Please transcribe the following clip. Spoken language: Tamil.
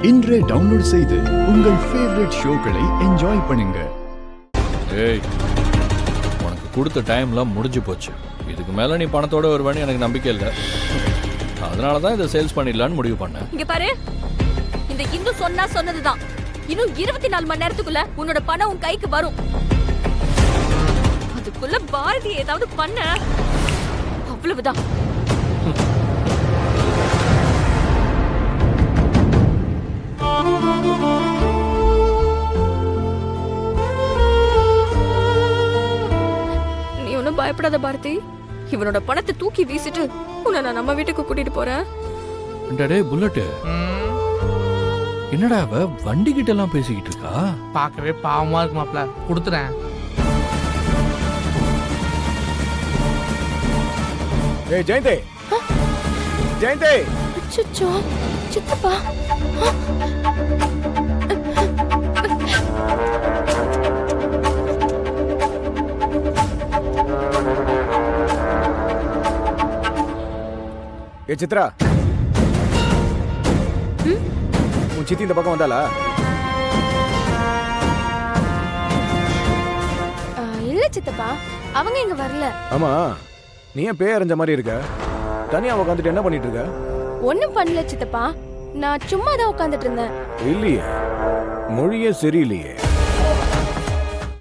இன்றே டவுன்லோட் செய்து உங்கள் ஃபேவரட் ஷோக்களை என்ஜாய் பண்ணுங்க. ஏய், உனக்கு கொடுத்த டைம்லாம் முடிஞ்சு போச்சு. இதுக்கு மேல நீ பணத்தோட வருவான்னு எனக்கு நம்பிக்கை இல்லை. அதனால தான் இதை சேல்ஸ் பண்ணிடலான்னு முடிவு பண்ணேன். இங்க பாரு, இந்த இந்து சொன்னா சொன்னதுதான். இன்னும் 24 மணி நேரத்துக்குள்ள உன்னோட பணம் உன் கைக்கு வரும். அதுக்குள்ள பாரதி ஏதாவது பண்ண அவ்வளவுதான். நீ ஒன்னும் பயப்படாத பாரதி. இவனோட பணத்தை தூக்கி வீசிட்டு உன்னை நான் நம்ம வீட்டுக்கு கூட்டிட்டு போறேன். டேய் புல்லட், என்னடா அவ வண்டி கிட்ட எல்லாம் பேசிக்கிட்டு இருக்கா? பார்க்கவே பாவமா இருக்கு மாப்ள. கொடுத்துறேன். ஏய் ஜெயந்தி, ஜெயந்தி. அச்சச்சோ சித்தப்பா. ஏ சித்ரா, உன் சித்தி இந்த பக்கம் வந்தாளா? இல்ல சித்தப்பா, அவங்க இங்க வரல. ஆமா, நீ ஏன் பேய் அறிஞ்ச மாதிரி இருக்க? தனியா உட்காந்துட்டு என்ன பண்ணிட்டு இருக்க? ஒண்ணும் பண்ணல சித்தப்பா, நான் சும்மா தான் உட்கார்ந்துட்டு இருந்தேன். இல்லையே, மொழியே சரியில்லையே.